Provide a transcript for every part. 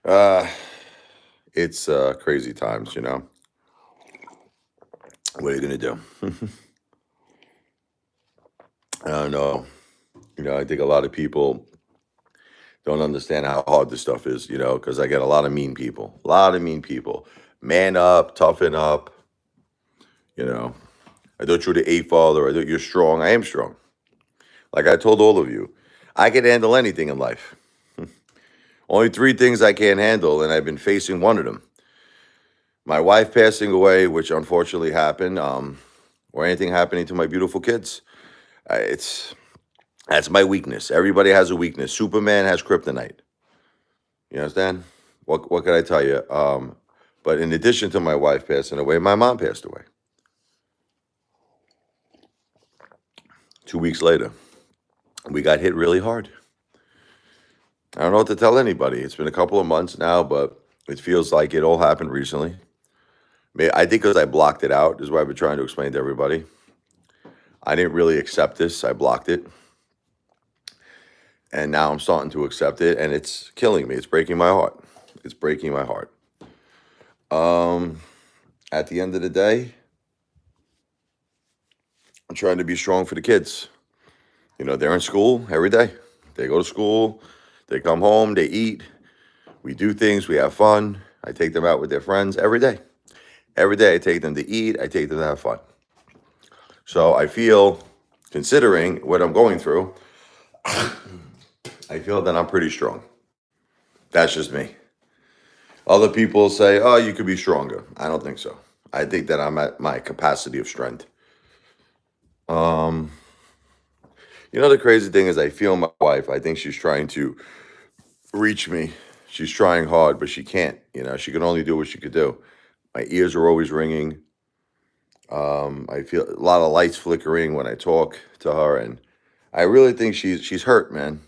Uh, it's crazy times, you know. What are you gonna do? I don't know. I think a lot of people don't understand how hard this stuff is, because I get a lot of mean people. A lot of mean people. Man up, toughen up, you know. I thought you were the Apefather. I thought you're strong. I am strong. Like I told all of you, I can handle anything in life. Only three things I can't handle, and I've been facing one of them. My wife passing away, which unfortunately happened, or anything happening to my beautiful kids. It's That's my weakness. Everybody has a weakness. Superman has kryptonite. You understand? What can I tell you? But in addition to my wife passing away, my mom passed away 2 weeks later. We got hit really hard. I don't know what to tell anybody. It's been a couple of months now, but it feels like it all happened recently. I think because I blocked it out is what I've been trying to explain to everybody. I didn't really accept this. I blocked it. And now I'm starting to accept it, and it's killing me. It's breaking my heart. It's breaking my heart. At the end of the day, I'm trying to be strong for the kids. They're in school every day. They go to school, they come home, they eat, we do things, we have fun. I take them out with their friends every day. Every day I take them to eat, I take them to have fun. So I feel, considering what I'm going through, I feel that I'm pretty strong. That's just me. Other people say, oh, you could be stronger. I don't think so. I think that I'm at my capacity of strength. The crazy thing is I feel my wife. I think she's trying to reach me. She's trying hard, but she can't. She can only do what she could do. My ears are always ringing. I feel a lot of lights flickering when I talk to her, and I really think she's hurt, man.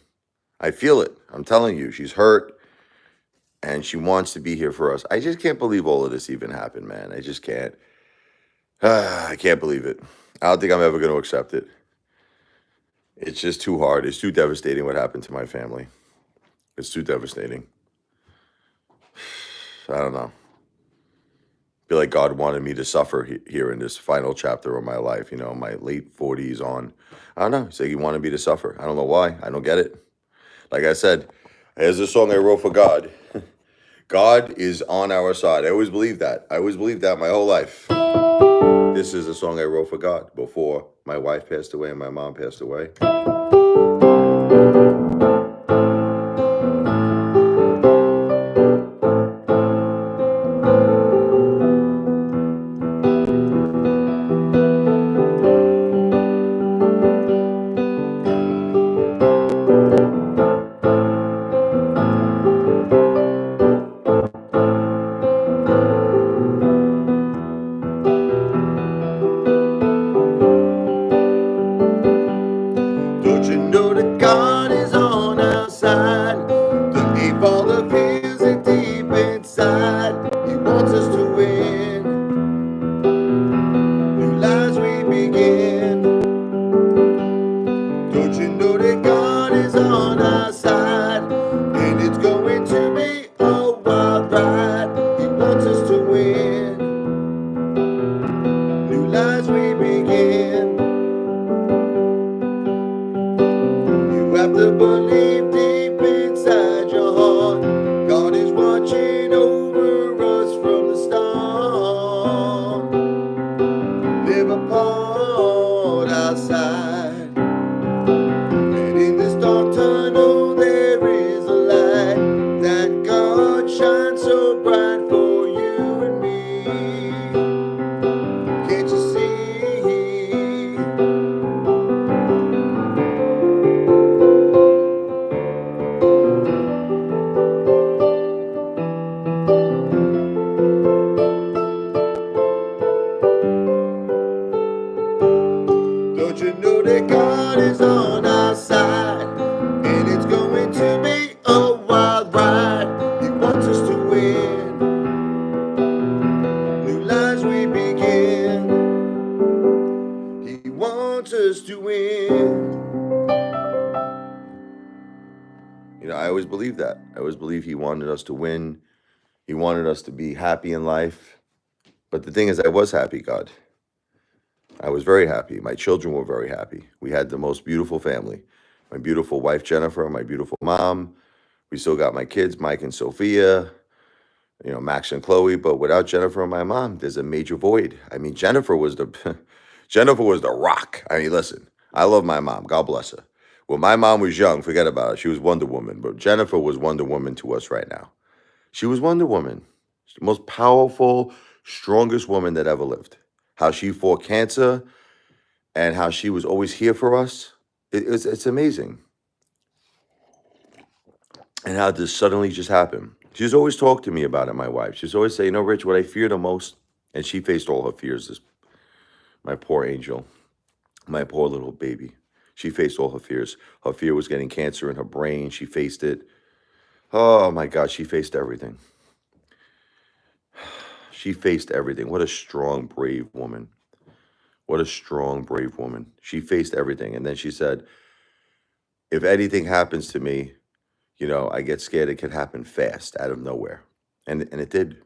I feel it. I'm telling you, she's hurt, and she wants to be here for us. I just can't believe all of this even happened, man. I just can't. I can't believe it. I don't think I'm ever going to accept it. It's just too hard. It's too devastating what happened to my family. It's too devastating. I don't know. I feel like God wanted me to suffer here in this final chapter of my life, my late 40s on. I don't know. He said he wanted me to suffer. I don't know why. I don't get it. Like I said, there's a song I wrote for God. God is on our side. I always believed that. I always believed that my whole life. This is a song I wrote for God before my wife passed away and my mom passed away. Don't you know that God. I always believe He wanted us to win. He wanted us to be happy in life. But the thing is, I was happy, God. I was very happy. My children were very happy. We had the most beautiful family. My beautiful wife, Jennifer, my beautiful mom. We still got my kids, Mike and Sophia, Max and Chloe. But without Jennifer and my mom, there's a major void. I mean, Jennifer was the Jennifer was the rock. I mean, listen, I love my mom. God bless her. When my mom was young, forget about it. She was Wonder Woman. But Jennifer was Wonder Woman to us right now. She was Wonder Woman. She's the most powerful, strongest woman that ever lived. How she fought cancer and how she was always here for us. It's amazing. And how this suddenly just happened. She's always talked to me about it, my wife. She's always say, Rich, what I fear the most, and she faced all her fears, this my poor angel, my poor little baby. She faced all her fears. Her fear was getting cancer in her brain. She faced it. Oh my God, she faced everything. She faced everything. What a strong, brave woman. What a strong, brave woman. She faced everything. And then she said, if anything happens to me, I get scared it could happen fast out of nowhere. And it did.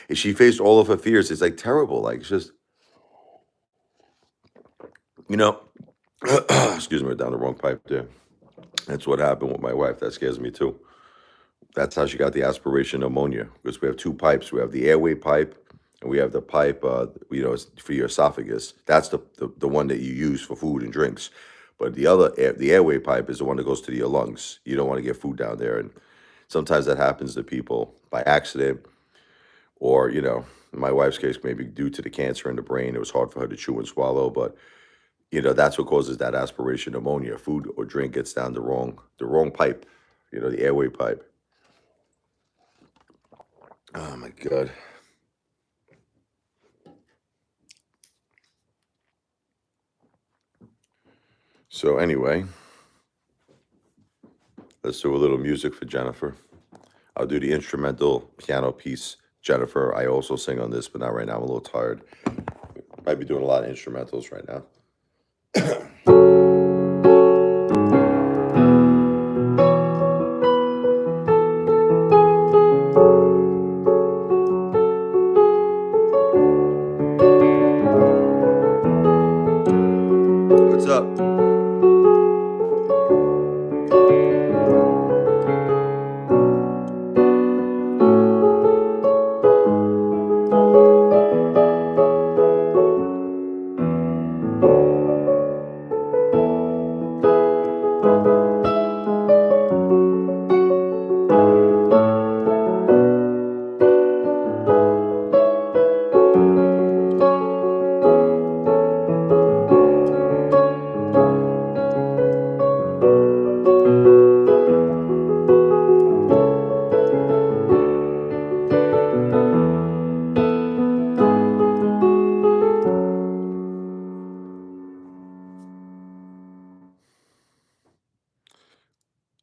If she faced all of her fears, it's like terrible. Like, it's just, excuse me, we're down the wrong pipe there. That's what happened with my wife. That scares me too. That's how she got the aspiration pneumonia, because we have two pipes. We have the airway pipe, and we have the pipe, for your esophagus. That's the one that you use for food and drinks. But the airway pipe is the one that goes to your lungs. You don't want to get food down there. And sometimes that happens to people by accident, or, in my wife's case, maybe due to the cancer in the brain. It was hard for her to chew and swallow, but that's what causes that aspiration pneumonia. Food or drink gets down the wrong pipe, the airway pipe. Oh my God. So anyway, let's do a little music for Jennifer. I'll do the instrumental piano piece. Jennifer, I also sing on this, but not right now. I'm a little tired. Might be doing a lot of instrumentals right now. What's up?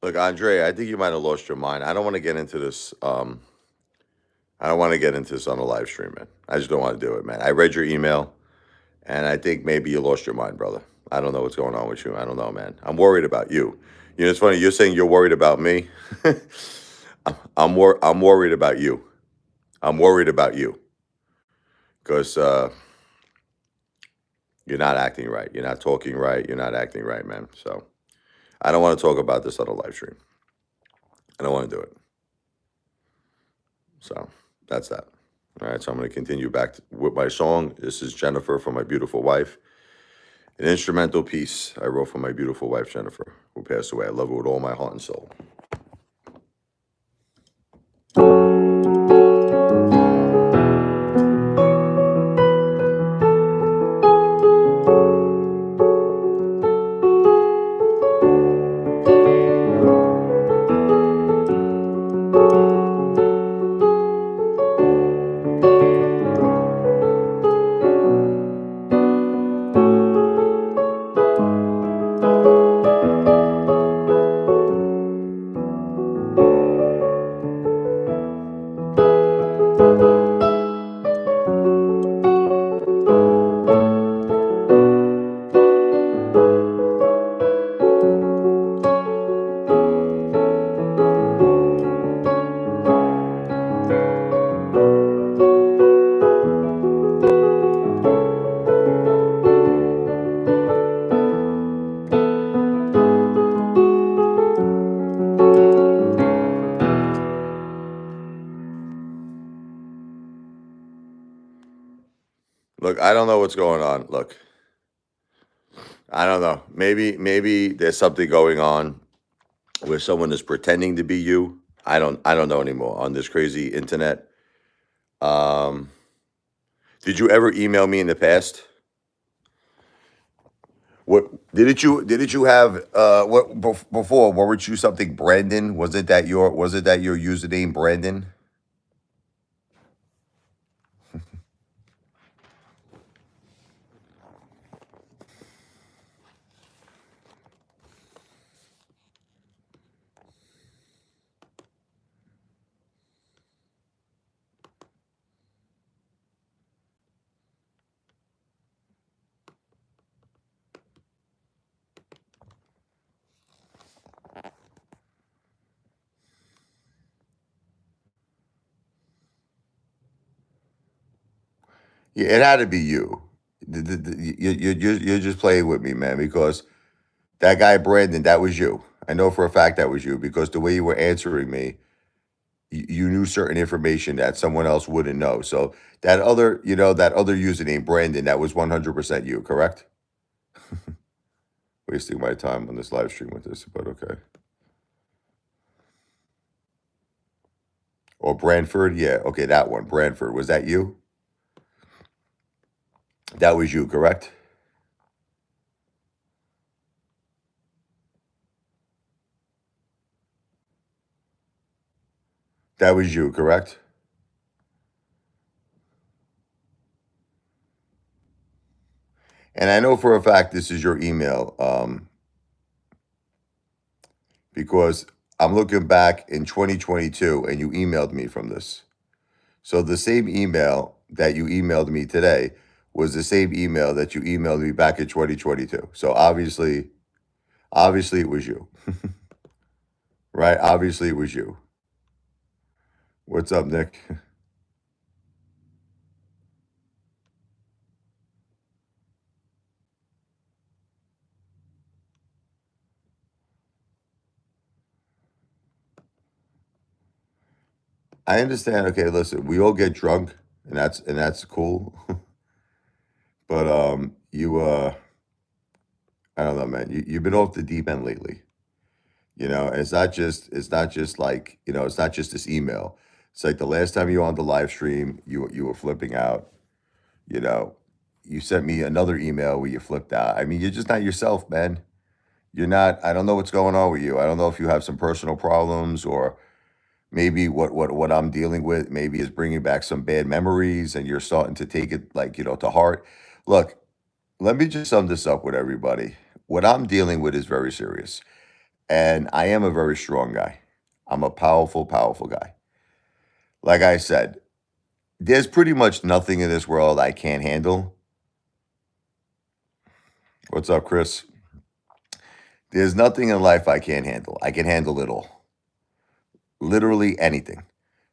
Look, Andre, I think you might have lost your mind. I don't want to get into this. I don't want to get into this on a live stream, man. I just don't want to do it, man. I read your email, and I think maybe you lost your mind, brother. I don't know what's going on with you. I don't know, man. I'm worried about you. It's funny. You're saying you're worried about me. I'm worried about you. I'm worried about you because you're not acting right. You're not talking right. You're not acting right, man. So I don't want to talk about this on a live stream. I don't want to do it. So that's that. All right. So I'm going to continue with my song. This is Jennifer for my beautiful wife. An instrumental piece I wrote for my beautiful wife, Jennifer, who passed away. I love her with all my heart and soul. Look, I don't know what's going on. Look, I don't know. Maybe there's something going on where someone is pretending to be you. I don't know anymore on this crazy internet. Um, did you ever email me in the past? What didn't you have before? Weren't you something Brandon? Was it that your username Brandon? Yeah, it had to be you. You're just playing with me, man, because that guy Brandon, that was you. I know for a fact that was you because the way you were answering me, you knew certain information that someone else wouldn't know. So that other username, Brandon, that was 100% you, correct? Wasting my time on this live stream with this, but okay. Or Branford, yeah, okay, that one, Branford. Was that you? That was you, correct? That was you, correct? And I know for a fact this is your email because I'm looking back in 2022 and you emailed me from this. So the same email that you emailed me today was the same email that you emailed me back in 2022. So obviously it was you, right? Obviously it was you. What's up, Nick? I understand. Okay, listen, we all get drunk and that's cool. But I don't know, man. You've been off the deep end lately. It's not just like, it's not just this email. It's like the last time you were on the live stream, you were flipping out, you know. You sent me another email where you flipped out. I mean, you're just not yourself, man. You're not. I don't know what's going on with you. I don't know if you have some personal problems or maybe what I'm dealing with maybe is bringing back some bad memories and you're starting to take it like, to heart. Look, let me just sum this up with everybody. What I'm dealing with is very serious. And I am a very strong guy. I'm a powerful, powerful guy. Like I said, there's pretty much nothing in this world I can't handle. What's up, Chris? There's nothing in life I can't handle. I can handle it all. Literally anything.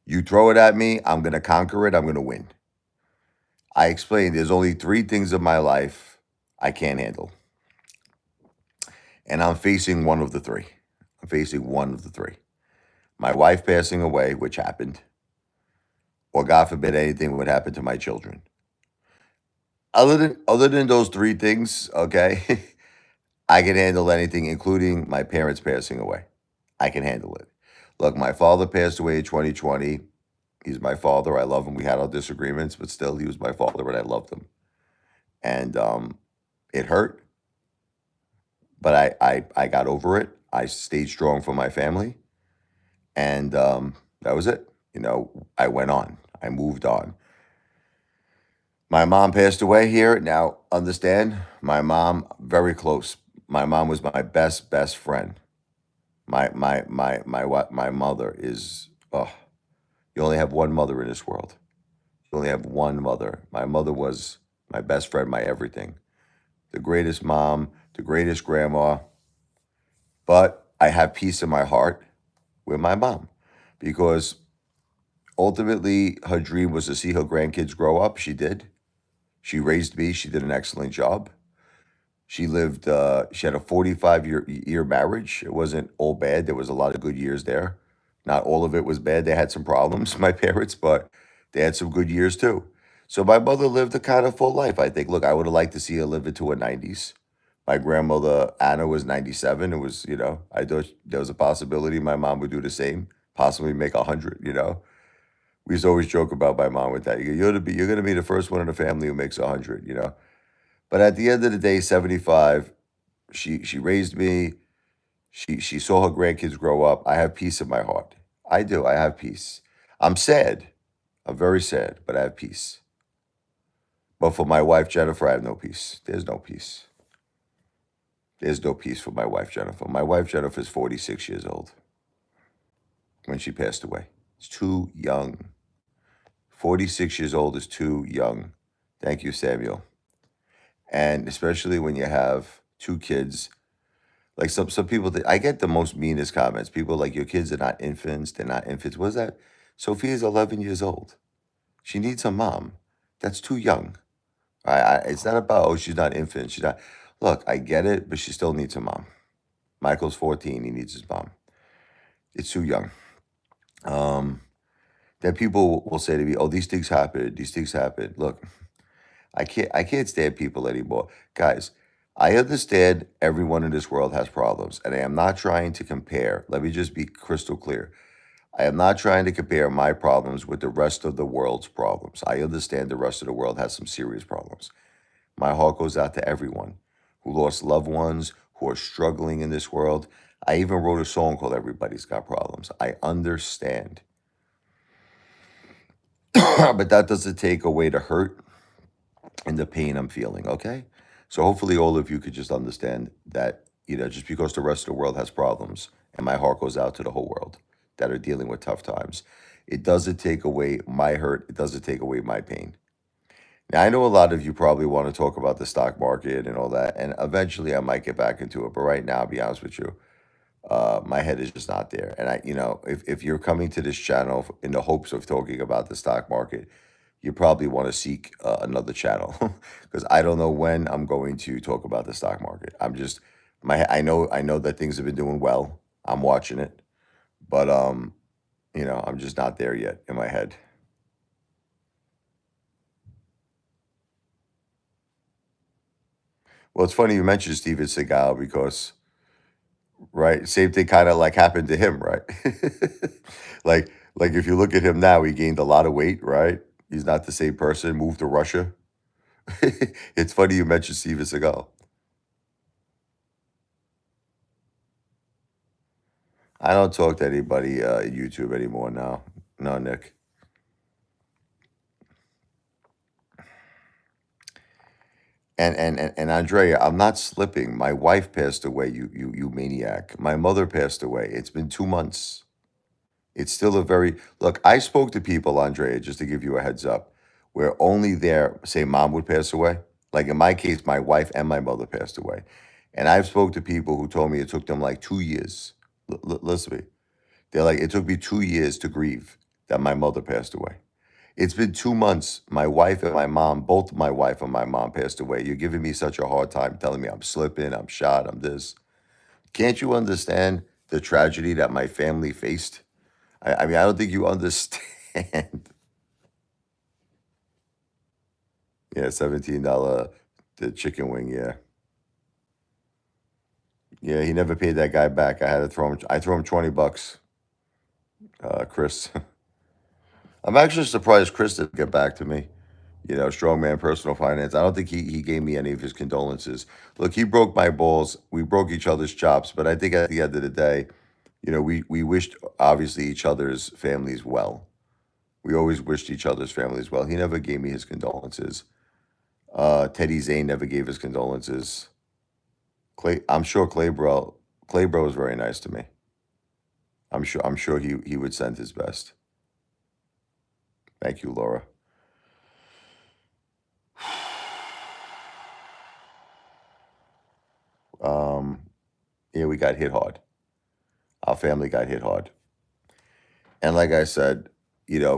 You throw it at me, I'm going to conquer it. I'm going to win. I explained there's only three things in my life I can't handle. And I'm facing one of the three. I'm facing one of the three. My wife passing away, which happened, or God forbid anything would happen to my children. Other than those three things, okay, I can handle anything, including my parents passing away. I can handle it. Look, my father passed away in 2020. He's my father. I love him. We had our disagreements, but still, he was my father, and I loved him. And it hurt, but I got over it. I stayed strong for my family, and that was it. I went on. I moved on. My mom passed away here. Now, understand, my mom very close. My mom was my best friend. My mother is. Oh, you only have one mother in this world. You only have one mother. My mother was my best friend, my everything, the greatest mom, the greatest grandma. But I have peace in my heart with my mom because ultimately her dream was to see her grandkids grow up. She did. She raised me. She did an excellent job. She lived. She had a 45-year marriage. It wasn't all bad. There was a lot of good years there. Not all of it was bad. They had some problems, my parents, but they had some good years too. So my mother lived a kind of full life, I think. Look, I would have liked to see her live into her 90s. My grandmother, Anna, was 97. It was, I thought there was a possibility my mom would do the same, possibly make 100. We used to always joke about my mom with that. You're gonna be the first one in the family who makes 100. But at the end of the day, 75, she raised me. She saw her grandkids grow up. I have peace in my heart. I do. I have peace. I'm sad. I'm very sad, but I have peace. But for my wife Jennifer, I have no peace. There's no peace. There's no peace for my wife Jennifer. My wife Jennifer is 46 years old when she passed away. It's too young. 46 years old is too young. Thank you, Samuel. And especially when you have two kids. Like some people, I get the most meanest comments. People like, your kids are not infants. They're not infants. What's that? Sophia's 11 years old. She needs a mom. That's too young. It's not about, oh, she's not infant. She's not. Look, I get it, but she still needs a mom. Michael's 14. He needs his mom. It's too young. Then people will say to me, oh, these things happen. These things happen. Look, I can't stand people anymore. Guys, I understand everyone in this world has problems, and I am not trying to compare. Let me just be crystal clear. I am not trying to compare my problems with the rest of the world's problems. I understand the rest of the world has some serious problems. My heart goes out to everyone who lost loved ones, who are struggling in this world. I even wrote a song called Everybody's Got Problems. I understand. But that doesn't take away the hurt and the pain I'm feeling, okay? So hopefully all of you could just understand that, just because the rest of the world has problems, and my heart goes out to the whole world that are dealing with tough times, it doesn't take away my hurt, it doesn't take away my pain. Now, I know a lot of you probably want to talk about the stock market and all that, and eventually I might get back into it, but right now, I'll be honest with you, my head is just not there. And if you're coming to this channel in the hopes of talking about the stock market, you probably want to seek another channel because I don't know when I'm going to talk about the stock market. I know that things have been doing well. I'm watching it, but I'm just not there yet in my head. Well, it's funny you mentioned Steven Seagal because, right, same thing kind of like happened to him, right? like if you look at him now, he gained a lot of weight, right? He's not the same person. Moved to Russia. It's funny you mentioned Steven Seagal. I don't talk to anybody YouTube anymore now. No, Nick. And Andrea, I'm not slipping. My wife passed away. You maniac. My mother passed away. It's been 2 months. It's still a very look. I spoke to people, Andrea, just to give you a heads up, where only their say mom would pass away. Like in my case, my wife and my mother passed away, and I've spoke to people who told me it took them like 2 years. Listen to me. They're like, it took me 2 years to grieve that my mother passed away. It's been 2 months. My wife and my mom, both my wife and my mom passed away. You're giving me such a hard time telling me I'm slipping, I'm shot, I'm this. Can't you understand the tragedy that my family faced? I mean, I don't think you understand. Yeah, $17 the chicken wing, yeah. Yeah, he never paid that guy back. I threw him $20, Chris. I'm actually surprised Chris didn't get back to me. Strongman personal finance. I don't think he gave me any of his condolences. Look, he broke my balls. We broke each other's chops, but I think at the end of the day, we wished obviously each other's families well. We always wished each other's families well. He never gave me his condolences. Teddy Zane never gave his condolences. I'm sure Claybro was very nice to me. I'm sure he would send his best. Thank you, Laura. Um, yeah, we got hit hard. Our family got hit hard. And like I said,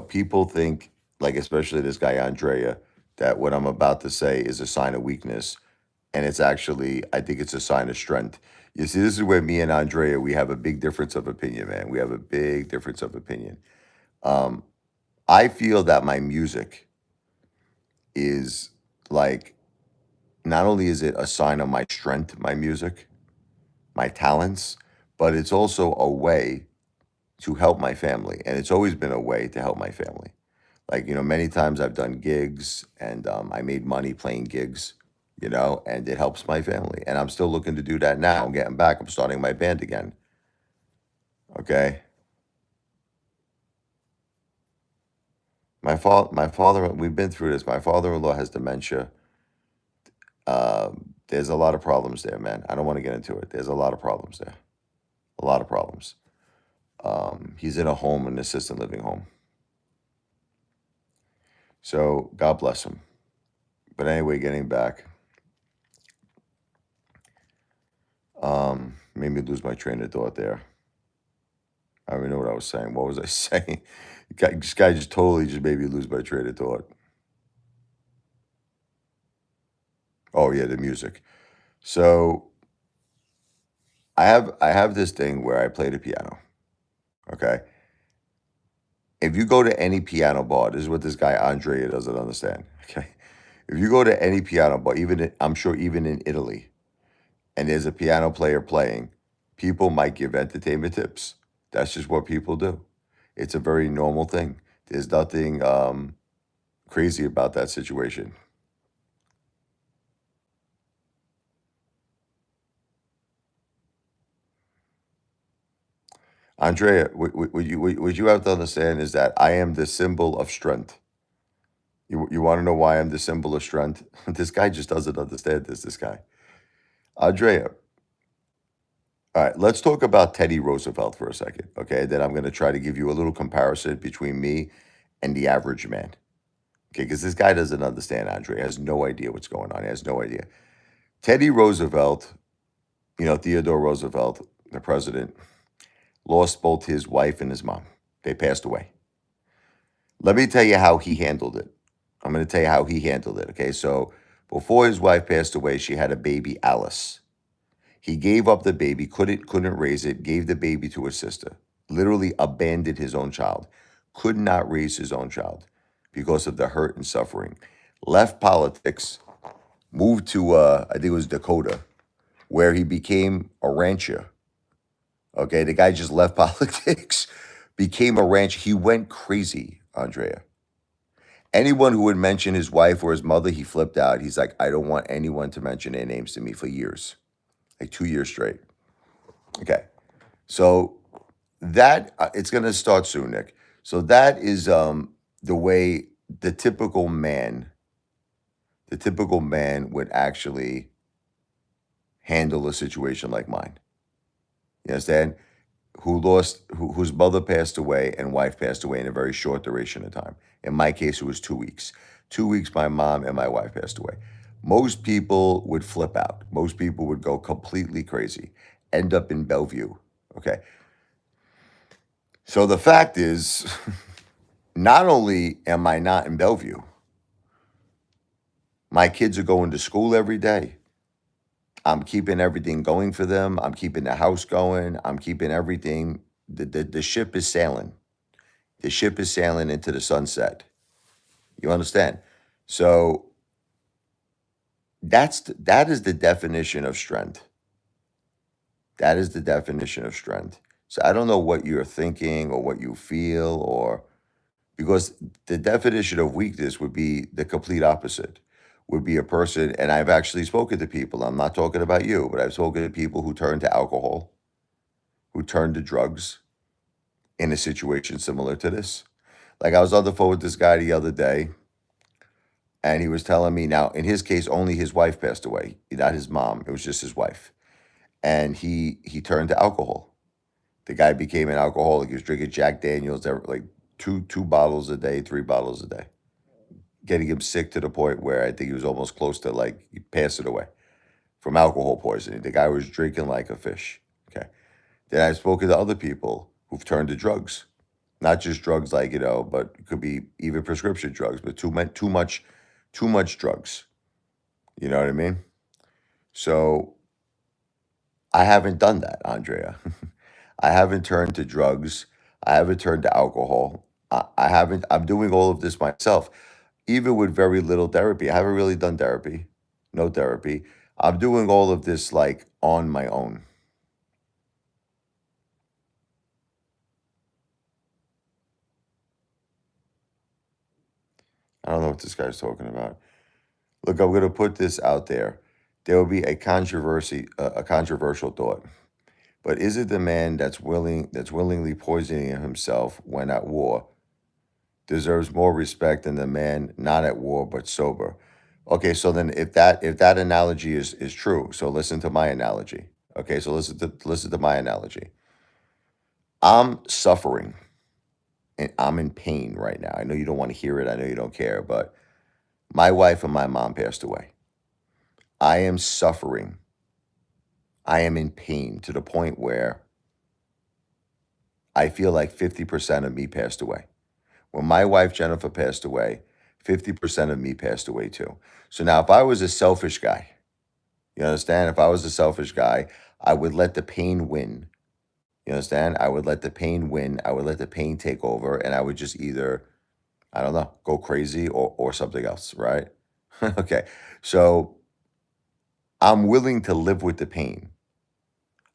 people think, like especially this guy Andrea, that what I'm about to say is a sign of weakness. And it's actually, I think it's a sign of strength. You see, this is where me and Andrea, we have a big difference of opinion, man. We have a big difference of opinion. I feel that my music is like, not only is it a sign of my strength, my music, my talents, but it's also a way to help my family. And it's always been a way to help my family. Like, many times I've done gigs and I made money playing gigs, and it helps my family. And I'm still looking to do that now. I'm getting back. I'm starting my band again. Okay. My father, we've been through this. My father-in-law has dementia. There's a lot of problems there, man. I don't want to get into it. There's a lot of problems there. A lot of problems. He's in a home, an assisted living home. So God bless him. But anyway, getting back, made me lose my train of thought there. I don't even know what I was saying. What was I saying? This guy just totally just made me lose my train of thought. Oh yeah, the music. So I have this thing where I play the piano. Okay. If you go to any piano bar, this is what this guy Andrea doesn't understand. Okay. If you go to any piano bar, I'm sure even in Italy, and there's a piano player playing, people might give entertainment tips. That's just what people do. It's a very normal thing. There's nothing crazy about that situation. Andrea, what you have to understand is that I am the symbol of strength. You want to know why I'm the symbol of strength? This guy just doesn't understand this guy. Andrea, all right, let's talk about Teddy Roosevelt for a second, okay? Then I'm going to try to give you a little comparison between me and the average man, okay? Because this guy doesn't understand, Andrea. He has no idea what's going on. He has no idea. Teddy Roosevelt, Theodore Roosevelt, the president, lost both his wife and his mom. They passed away. Let me tell you how he handled it. I'm going to tell you how he handled it, okay? So before his wife passed away, she had a baby, Alice. He gave up the baby, couldn't raise it, gave the baby to his sister, literally abandoned his own child, could not raise his own child because of the hurt and suffering. Left politics, moved to, I think it was Dakota, where he became a rancher. Okay, the guy just left politics, became a rancher. He went crazy, Andrea. Anyone who would mention his wife or his mother, he flipped out. He's like, I don't want anyone to mention their names to me for years, like 2 years straight. Okay. So that it's going to start soon, Nick. So that is the way the typical man would actually handle a situation like mine. You understand? Whose mother passed away and wife passed away in a very short duration of time. In my case, it was 2 weeks. 2 weeks, my mom and my wife passed away. Most people would flip out. Most people would go completely crazy, end up in Bellevue. Okay. So the fact is, not only am I not in Bellevue, my kids are going to school every day. I'm keeping everything going for them. I'm keeping the house going. I'm keeping everything. The ship is sailing. The ship is sailing into the sunset. You understand? So that is the definition of strength. That is the definition of strength. So I don't know what you're thinking or what you feel, or because the definition of weakness would be the complete opposite. Would be a person, and I've actually spoken to people. I'm not talking about you, but I've spoken to people who turn to alcohol, who turn to drugs in a situation similar to this. Like I was on the phone with this guy the other day, and he was telling me, now in his case, only his wife passed away, not his mom. It was just his wife, and he turned to alcohol. The guy became an alcoholic. He was drinking Jack Daniels, like two bottles a day, 3 bottles a day, getting him sick to the point where I think he was almost close to like passing away from alcohol poisoning. The guy was drinking like a fish. Okay. Then I've spoken to other people who've turned to drugs, not just drugs like, but it could be even prescription drugs, but too much drugs. You know what I mean? So I haven't done that, Andrea. I haven't turned to drugs. I haven't turned to alcohol. I haven't, I'm doing all of this myself. even with very little therapy. I haven't really done therapy, no therapy. I'm doing all of this like on my own. I don't know what this guy's talking about. Look, I'm going to put this out there. There will be a controversial thought. But is it the man that's willingly poisoning himself when at war deserves more respect than the man not at war but sober? Okay, so then if that analogy is true, so listen to my analogy. Okay, so listen to my analogy. I'm suffering and I'm in pain right now. I know you don't want to hear it. I know you don't care, but my wife and my mom passed away. I am suffering. I am in pain to the point where I feel like 50% of me passed away. When my wife Jennifer passed away, 50% of me passed away too. So now if I was a selfish guy, you understand? If I was a selfish guy, I would let the pain win. You understand? I would let the pain win. I would let the pain take over and I would just either, I don't know, go crazy or something else, right? Okay. So I'm willing to live with the pain.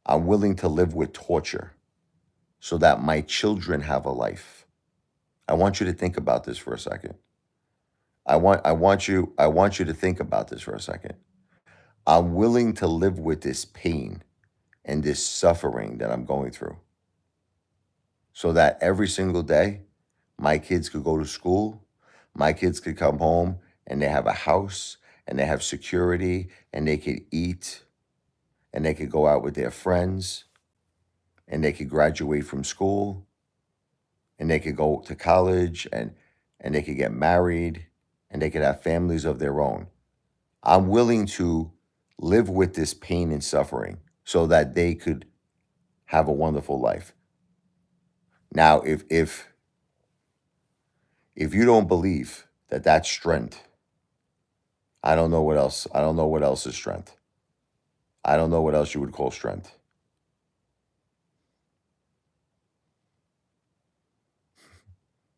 I'm willing to live with torture so that my children have a life. I want you to think about this for a second. I want you to think about this for a second. I'm willing to live with this pain and this suffering that I'm going through so that every single day my kids could go to school, my kids could come home and they have a house and they have security and they could eat and they could go out with their friends and they could graduate from school and they could go to college and they could get married and they could have families of their own. I'm willing to live with this pain and suffering so that they could have a wonderful life. Now, if you don't believe that that's strength, I don't know what else. I don't know what else is strength. I don't know what else you would call strength.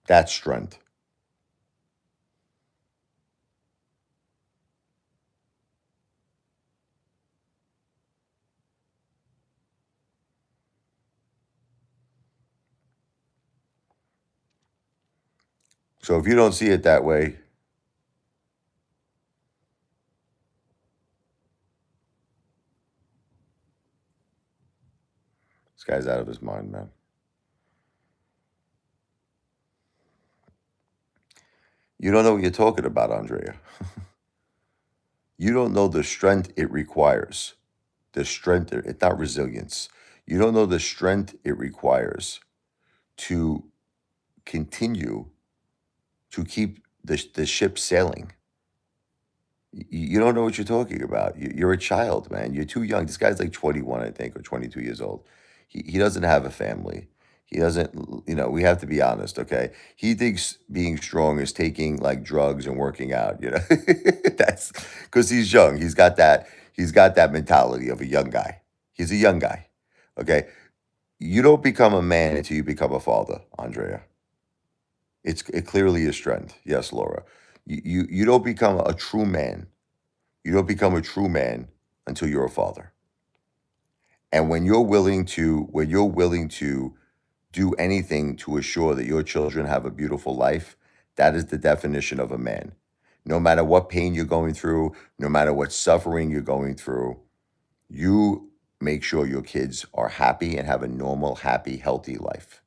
That's strength. So if you don't see it that way, this guy's out of his mind, man. You don't know what you're talking about, Andrea. You don't know the strength it requires. The strength, it's not resilience. You don't know the strength it requires to continue to keep the ship sailing. You don't know what you're talking about. You're a child, man. You're too young. This guy's like 21, I think, or 22 years old. He doesn't have a family. He doesn't, we have to be honest, okay? He thinks being strong is taking like drugs and working out. That's because he's young. He's got that mentality of a young guy. He's a young guy. Okay. You don't become a man until you become a father, Andrea. It clearly is strength. Yes, Laura. You don't become a true man. You don't become a true man until you're a father. And when you're willing to do anything to assure that your children have a beautiful life, that is the definition of a man. No matter what pain you're going through, no matter what suffering you're going through, you make sure your kids are happy and have a normal, happy, healthy life.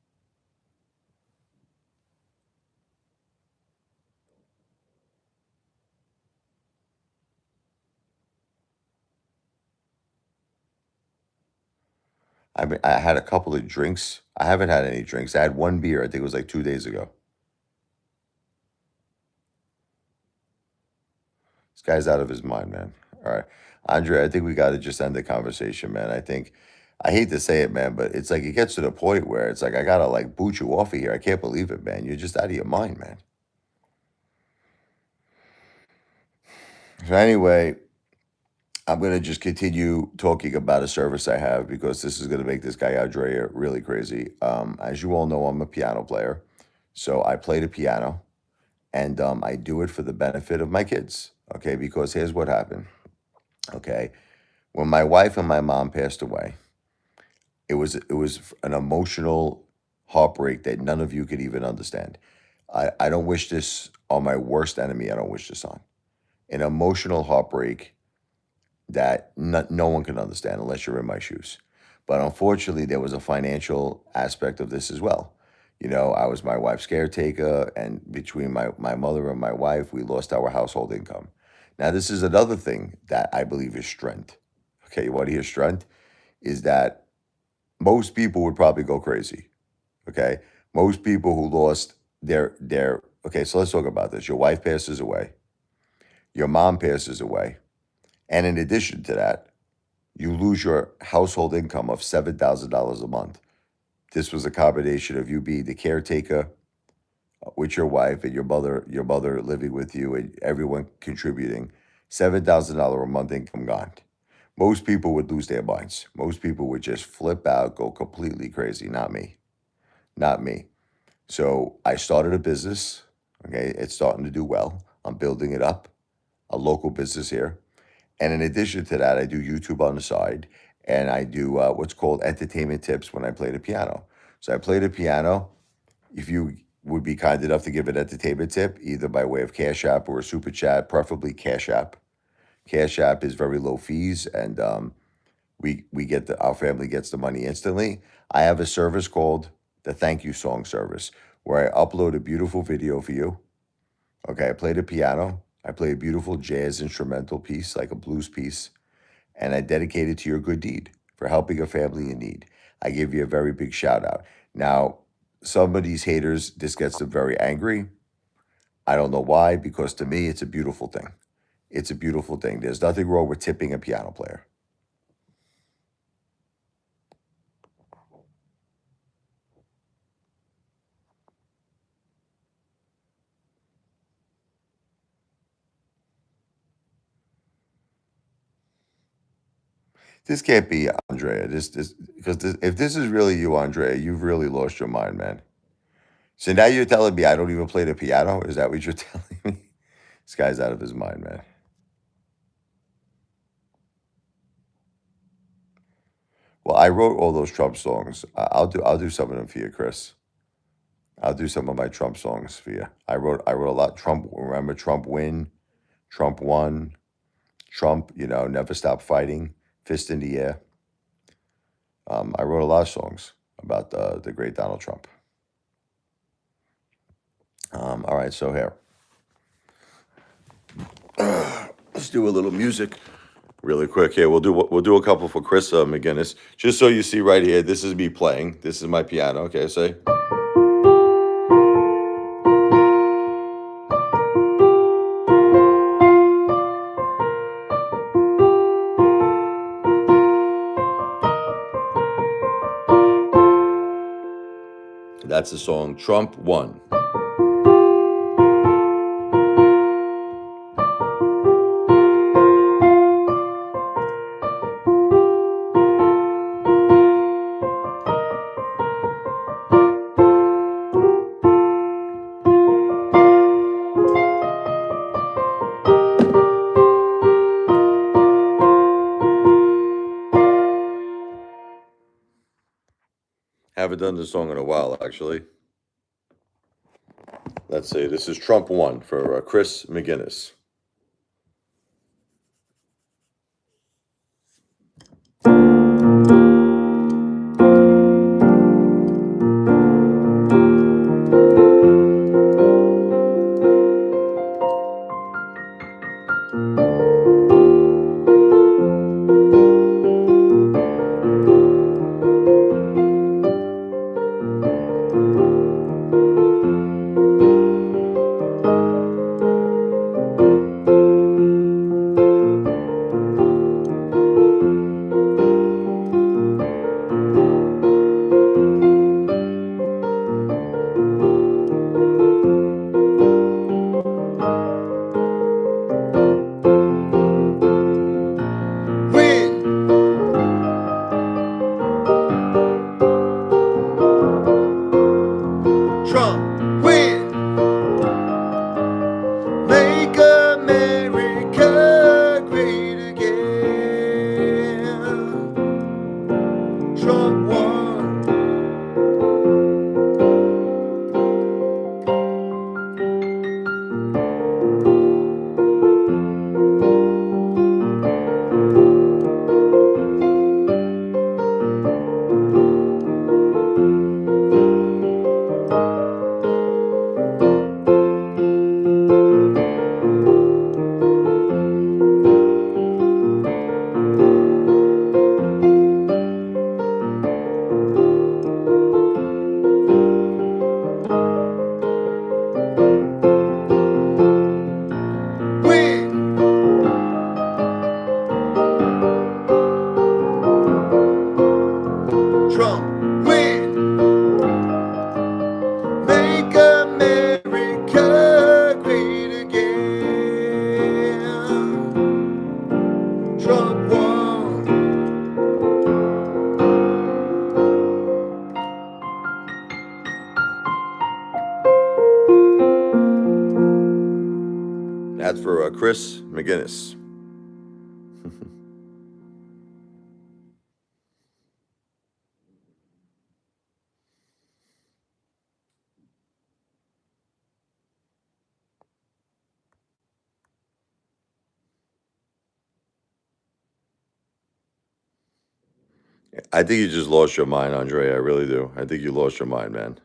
I had a couple of drinks. I haven't had any drinks. I had one beer. I think it was like 2 days ago. This guy's out of his mind, man. All right. Andre, I think we got to just end the conversation, man. I hate to say it, man, but it's like it gets to the point where it's like I got to like boot you off of here. I can't believe it, man. You're just out of your mind, man. So, anyway, I'm going to just continue talking about a service I have because this is going to make this guy, Andrea, really crazy. As you all know, I'm a piano player. So, I play the piano. And I do it for the benefit of my kids. Okay, because here's what happened. Okay, when my wife and my mom passed away, it was an emotional heartbreak that none of you could even understand. I don't wish this on my worst enemy. I don't wish this on an emotional heartbreak that no one can understand unless you're in my shoes. But unfortunately, there was a financial aspect of this as well. You know, I was my wife's caretaker, and between my mother and my wife, we lost our household income. Now, this is another thing that I believe is strength. Okay, you want to hear strength? Is that most people would probably go crazy. Okay, most people who lost their okay. So let's talk about this. Your wife passes away. Your mom passes away. And in addition to that, you lose your household income of $7,000 a month. This was a combination of you being the caretaker with your wife and your mother living with you and everyone contributing. $7,000 a month income gone. Most people would lose their minds. Most people would just flip out, go completely crazy. Not me. Not me. So I started a business. Okay, it's starting to do well. I'm building it up, a local business here. And in addition to that, I do YouTube on the side, and I do what's called entertainment tips when I play the piano. So I play the piano. If you would be kind enough to give an entertainment tip, either by way of Cash App or a super chat, preferably Cash App. Cash App is very low fees, and we get our family gets the money instantly. I have a service called the Thank You Song service, where I upload a beautiful video for you. Okay, I play the piano. I play a beautiful jazz instrumental piece, like a blues piece, and I dedicate it to your good deed for helping a family in need. I give you a very big shout out. Now, some of these haters, this gets them very angry. I don't know why, because to me, it's a beautiful thing. It's a beautiful thing. There's nothing wrong with tipping a piano player. This can't be Andrea. If this is really you, Andrea, you've really lost your mind, man. So now you're telling me I don't even play the piano? Is that what you're telling me? This guy's out of his mind, man. Well, I wrote all those Trump songs. I'll do some of them for you, Chris. I'll do some of my Trump songs for you. I wrote a lot. Trump, remember Trump win, Trump won, Trump, never stop fighting, fist in the air. I wrote a lot of songs about the great Donald Trump. All right, so here, let's do a little music really quick. Here, we'll do a couple for Chris McGinnis, just so you see right here. This is me playing. This is my piano. Okay, say. That's the song Trump Won. Haven't done this song in a while, actually. Let's see. This is Trump Won for Chris McGinnis. Trump, win! That's for Chris McGinnis. I think you just lost your mind, Andre. I really do. I think you lost your mind, man.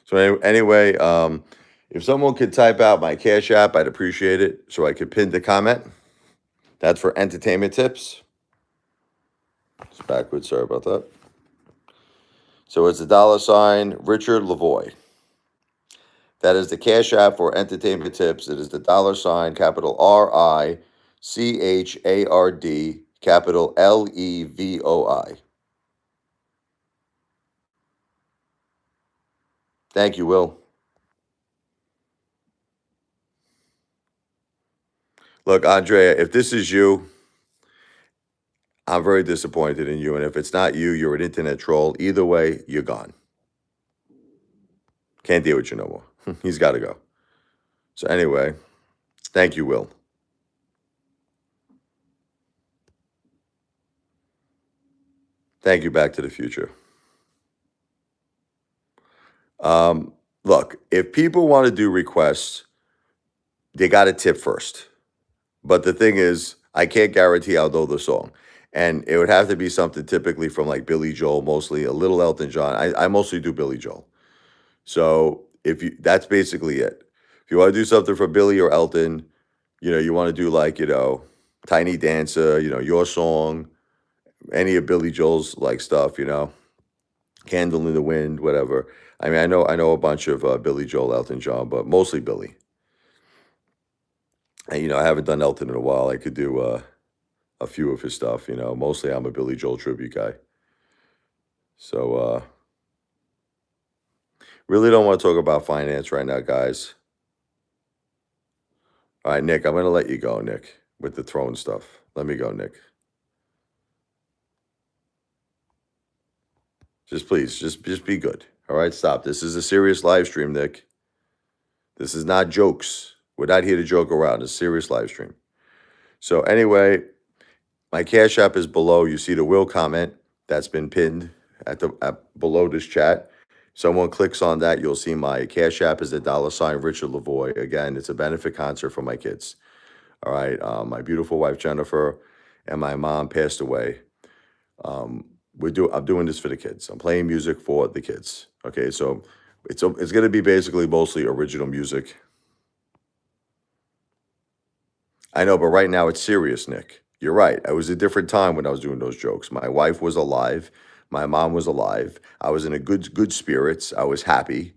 So anyway, if someone could type out my Cash App, I'd appreciate it so I could pin the comment. That's for entertainment tips. It's backwards. Sorry about that. So it's $, Richard Lavoie. That is the Cash App for entertainment tips. It is the $, capital RICHARD, capital LEVOI. Thank you, Will. Look, Andrea, if this is you, I'm very disappointed in you. And if it's not you, you're an internet troll. Either way, you're gone. Can't deal with you no more. He's got to go. So anyway, thank you, Will. Thank you, Back to the Future. Look, if people want to do requests, they got to tip first. But the thing is, I can't guarantee I'll know the song. And it would have to be something typically from like Billy Joel, mostly a little Elton John. I mostly do Billy Joel. So that's basically it. If you want to do something for Billy or Elton, you want to do like, Tiny Dancer, Your Song, any of Billy Joel's like stuff, Candle in the Wind, whatever. I mean, I know a bunch of Billy Joel, Elton John, but mostly Billy. And, I haven't done Elton in a while. I could do a few of his stuff, Mostly I'm a Billy Joel tribute guy. So, really don't want to talk about finance right now, guys. All right, Nick, I'm going to let you go, Nick, with the throne stuff. Let me go, Nick. Just please, just be good. All right, stop. This is a serious live stream, Nick. This is not jokes. We're not here to joke around. It's a serious live stream. So anyway, my Cash App is below. You see the Will comment that's been pinned below this chat. Someone clicks on that, you'll see my Cash App is the $ Richard Lavoie. Again, it's a benefit concert for my kids. All right, my beautiful wife Jennifer and my mom passed away. I'm doing this for the kids. I'm playing music for the kids. Okay, so it's going to be basically mostly original music. I know, but right now it's serious, Nick. You're right. It was a different time when I was doing those jokes. My wife was alive. My mom was alive. I was in a good spirits. I was happy.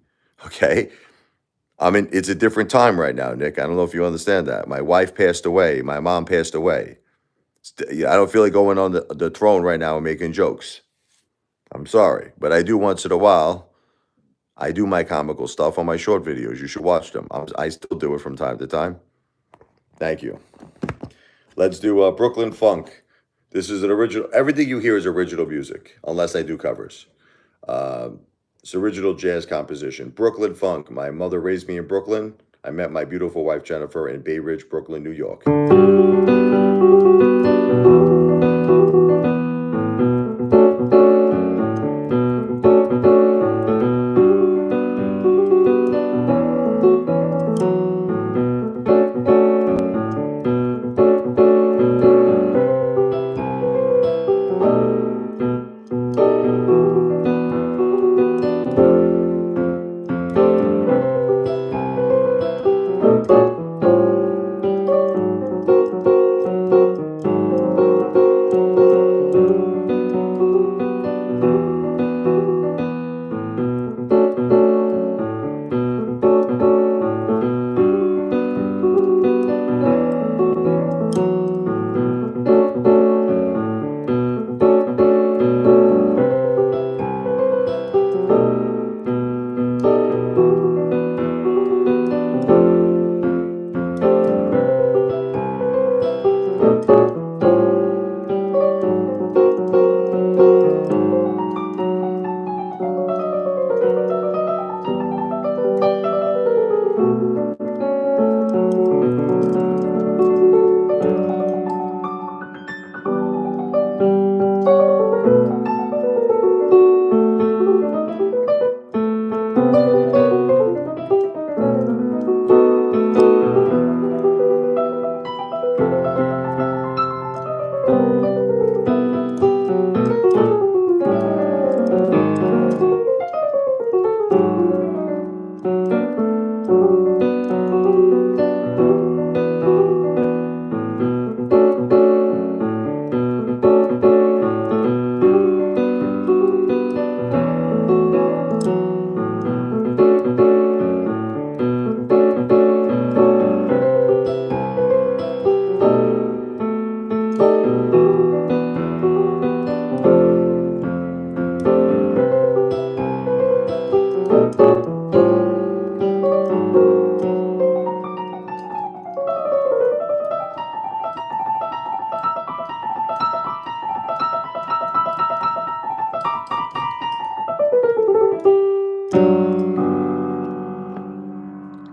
Okay. I mean, it's a different time right now, Nick. I don't know if you understand that. My wife passed away. My mom passed away. I don't feel like going on the throne right now and making jokes. I'm sorry, but I do once in a while. I do my comical stuff on my short videos. You should watch them. I still do it from time to time. Thank you. Let's do Brooklyn Funk. This is an original. Everything you hear is original music, unless I do covers. It's original jazz composition. Brooklyn Funk. My mother raised me in Brooklyn. I met my beautiful wife Jennifer in Bay Ridge, Brooklyn, New York.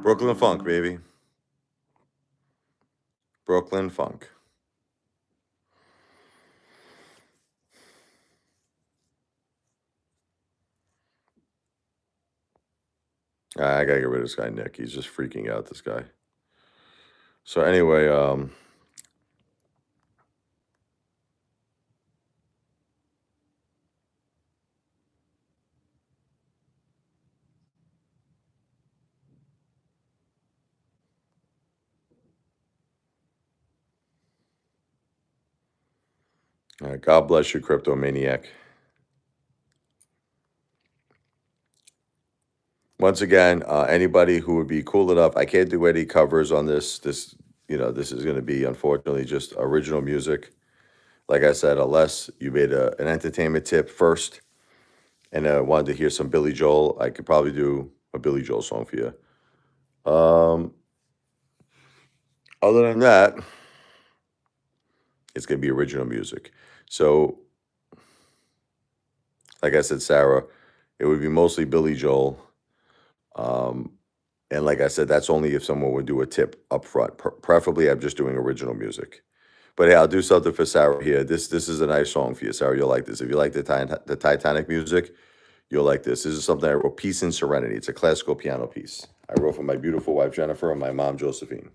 Brooklyn Funk, baby. Brooklyn Funk. I gotta get rid of this guy, Nick. He's just freaking out, this guy. So anyway, God bless you, Cryptomaniac. Once again, anybody who would be cool enough, I can't do any covers on this. This is going to be, unfortunately, just original music. Like I said, unless you made an entertainment tip first and wanted to hear some Billy Joel, I could probably do a Billy Joel song for you. Other than that, it's going to be original music. So, like I said, Sarah, it would be mostly Billy Joel. And like I said, that's only if someone would do a tip up front. Preferably, I'm just doing original music. But hey, I'll do something for Sarah here. This is a nice song for you, Sarah. You'll like this. If you like the Titanic music, you'll like this. This is something I wrote, Peace and Serenity. It's a classical piano piece. I wrote for my beautiful wife, Jennifer, and my mom, Josephine.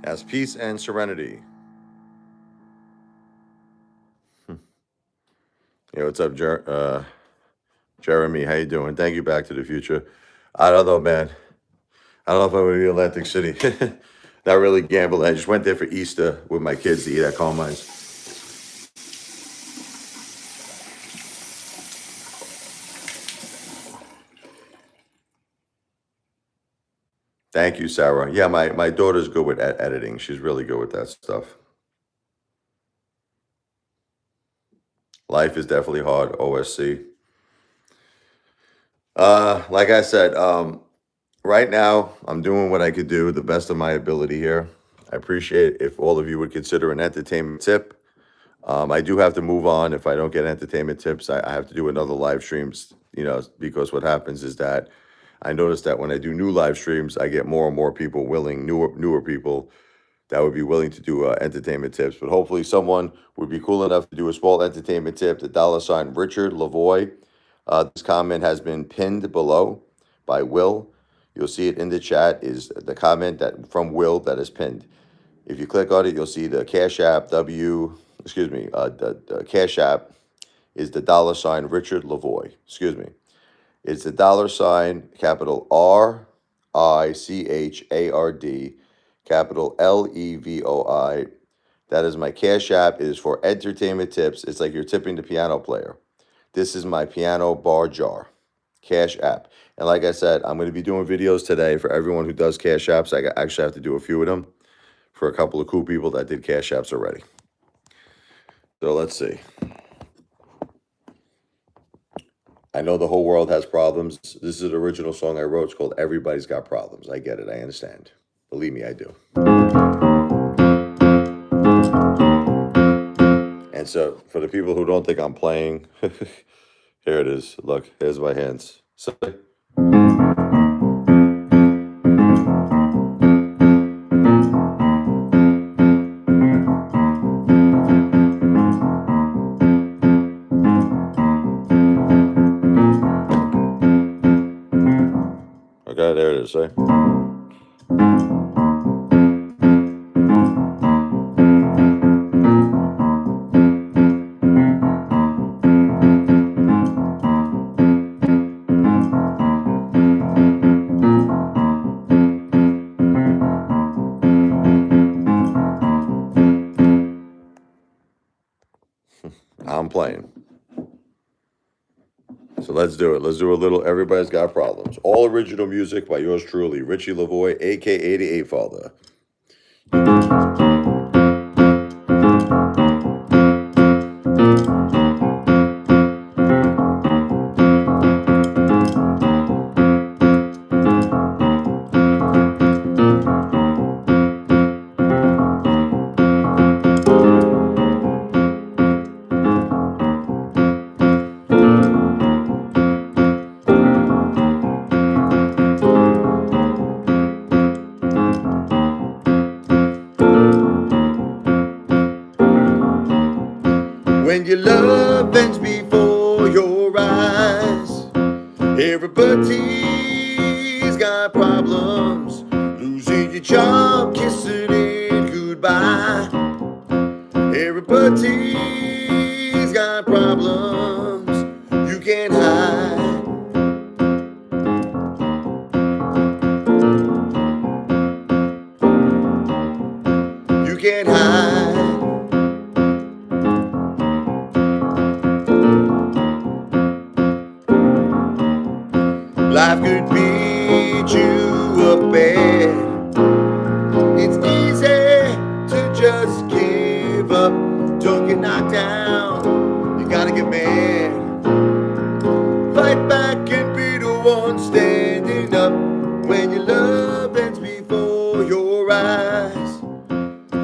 As peace and serenity. Hey, what's up, Jeremy? How you doing? Thank you, Back to the Future. I don't know, man. I don't know if I'm going to be in Atlantic City. Not really gambling. I just went there for Easter with my kids to eat at Carmine's. Thank you, Sarah. Yeah, my daughter's good with editing. She's really good with that stuff. Life is definitely hard, OSC. Like I said, right now I'm doing what I could do, the best of my ability here. I appreciate if all of you would consider an entertainment tip. I do have to move on. If I don't get entertainment tips, I have to do another live streams, because what happens is that I notice that when I do new live streams, I get more and more people willing, newer people that would be willing to do entertainment tips. But hopefully someone would be cool enough to do a small entertainment tip. The $ Richard Lavoy. This comment has been pinned below by Will. You'll see it in the chat is the comment that from Will that is pinned. If you click on it, you'll see the Cash App the Cash App is the $ Richard Lavoy. Excuse me. It's the $ capital RICHARD, capital LEVOI. That is my Cash App. It is for entertainment tips. It's like you're tipping the piano player. This is my piano bar jar, Cash App. And like I said, I'm going to be doing videos today for everyone who does Cash Apps. I actually have to do a few of them for a couple of cool people that did Cash Apps already. So let's see. I know the whole world has problems. This is an original song I wrote. It's called Everybody's Got Problems. I get it. I understand. Believe me, I do. And so for the people who don't think I'm playing, here it is. Look, here's my hands. So, okay, there it is. See? I'm playing. So let's do it. Let's do a little Everybody's Got Problems. All original music by yours truly, Richie Lavoy, a.k.a. the Apefather. When your love ends before your eyes, everybody's got problems. Losing your job, kissing it goodbye. Everybody's got problems you can't hide. You can't hide. Life could beat you up bad. It's easy to just give up. Don't get knocked down. You gotta get mad. Fight back and be the one standing up. When your love ends before your eyes,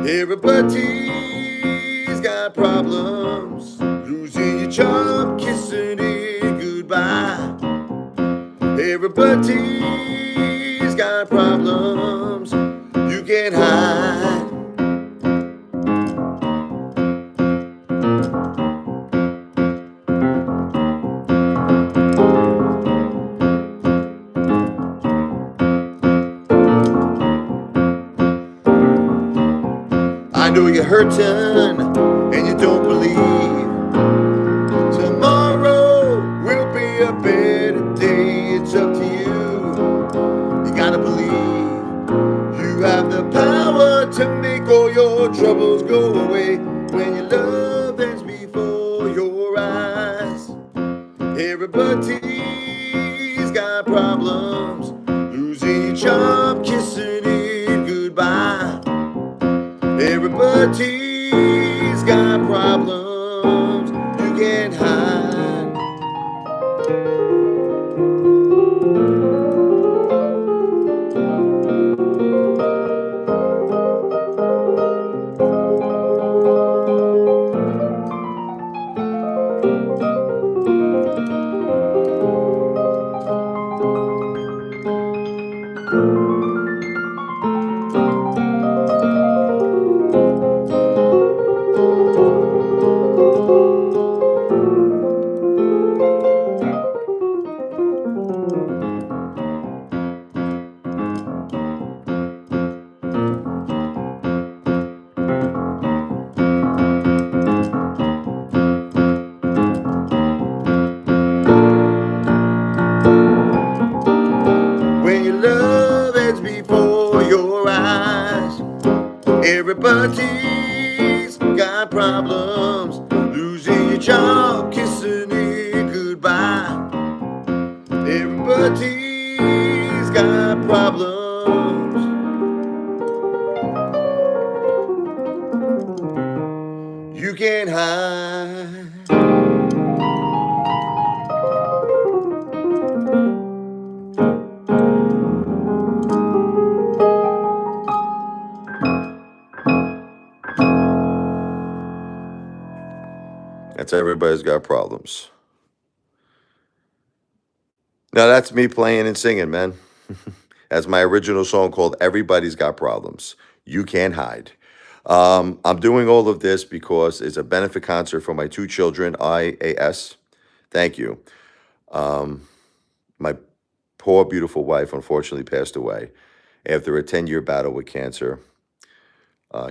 everybody's got problems. Losing your job, kissing it goodbye. Everybody's got problems you can't hide. I know you're hurting and you don't believe tomorrow will be a better day. It's up to you. You gotta believe you have the power to make all your troubles go away when your love ends before your eyes. Everybody's got problems, losing your job, kissing it goodbye. Everybody's got problems you can't hide. When your love ends before your eyes, everybody's got problems, losing your job, kissing it goodbye. Everybody's got problems you can't hide. That's everybody's got problems. Now that's me playing and singing, man. That's my original song called Everybody's Got Problems. You Can't Hide. I'm doing all of this because it's a benefit concert for my two children, IAS. Thank you. My poor, beautiful wife unfortunately passed away after a 10-year battle with cancer.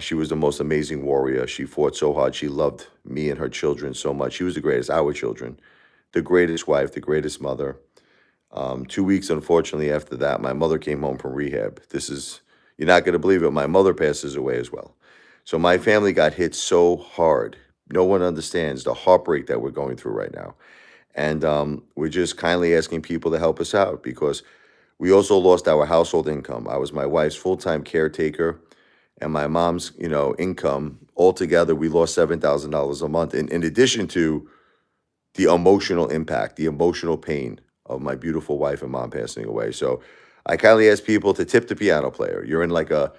She was the most amazing warrior. She fought so hard. She loved me and her children so much. She was the greatest, our children, the greatest wife, the greatest mother. 2 weeks, unfortunately, after that, my mother came home from rehab. You're not going to believe it, my mother passes away as well. So my family got hit so hard. No one understands the heartbreak that we're going through right now. And we're just kindly asking people to help us out because we also lost our household income. I was my wife's full-time caretaker and my mom's, income. Altogether, we lost $7,000 a month. In addition to the emotional impact, the emotional pain of my beautiful wife and mom passing away. So I kindly ask people to tip the piano player. You're in like a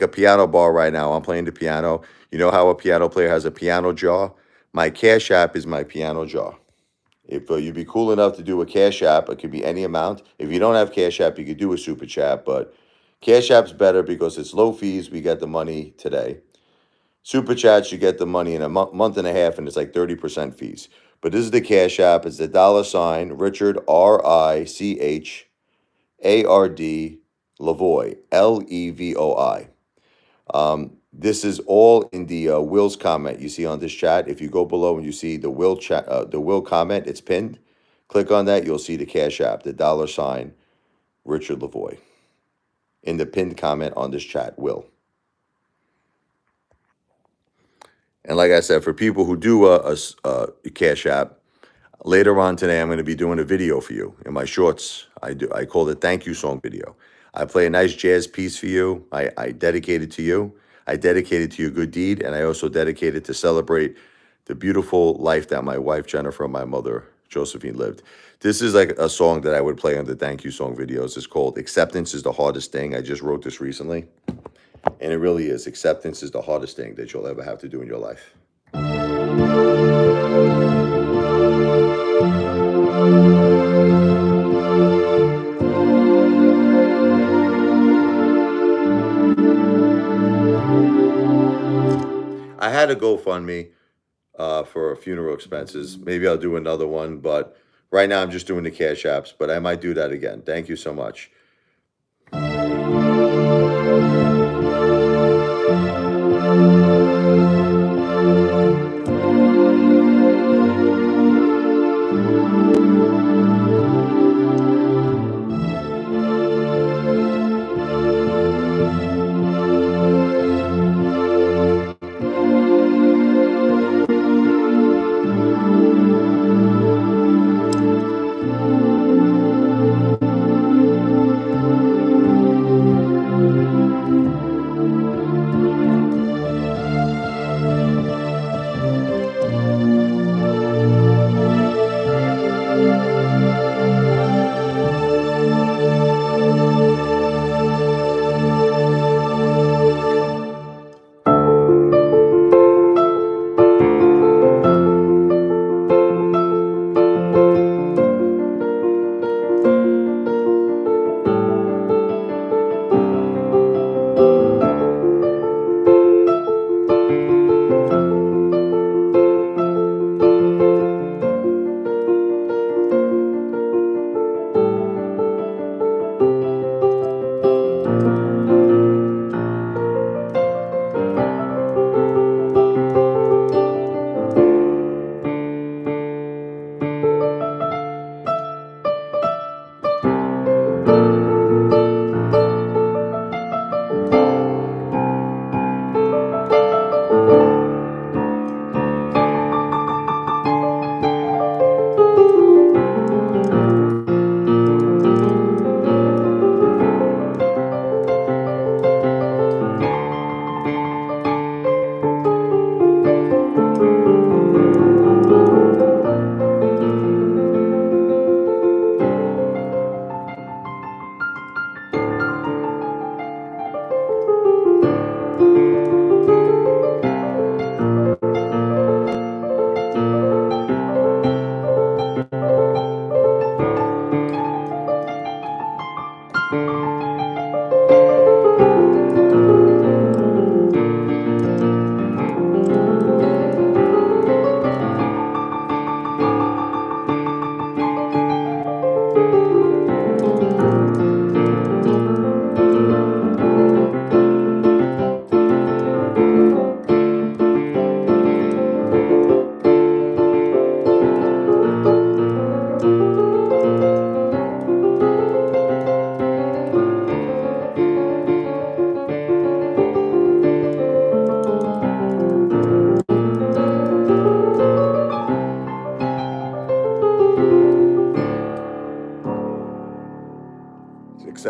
piano bar right now. I'm playing the piano. You know how a piano player has a piano jaw? My Cash App is my piano jaw. If you'd be cool enough to do a Cash App, it could be any amount. If you don't have Cash App, you could do a Super Chat, but Cash App's better because it's low fees. We get the money today. Super Chats, you get the money in a month and a half, and it's like 30% fees. But this is the Cash App. It's the $ Richard, RICHARD, Lavoy, LEVOI. This is all in the Will's comment you see on this chat. If you go below and you see the Will chat, the Will comment, it's pinned. Click on that. You'll see the Cash App, the $ Richard Lavoy, in the pinned comment on this chat. Will. And like I said, for people who do a Cash App, later on today, I'm going to be doing a video for you in my shorts. I call it Thank You Song video. I play a nice jazz piece for you. I dedicate it to you. I dedicate it to your good deed. And I also dedicate it to celebrate the beautiful life that my wife, Jennifer, and my mother, Josephine, lived. This is like a song that I would play on the Thank You Song videos. It's called Acceptance is the Hardest Thing. I just wrote this recently. And it really is. Acceptance is the hardest thing that you'll ever have to do in your life. I had a GoFundMe for funeral expenses. Maybe I'll do another one, but right now I'm just doing the Cash Apps, but I might do that again. Thank you so much.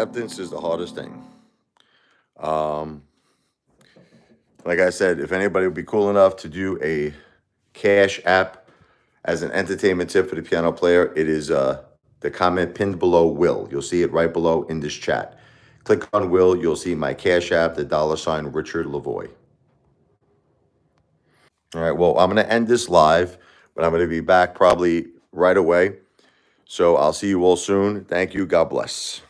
acceptance is the hardest thing. Like I said, if anybody would be cool enough to do a Cash App as an entertainment tip for the piano player, it is the comment pinned below Will. You'll see it right below in this chat. Click on Will. You'll see my Cash App, the $ Richard Lavoie. All right. Well, I'm going to end this live, but I'm going to be back probably right away. So I'll see you all soon. Thank you. God bless.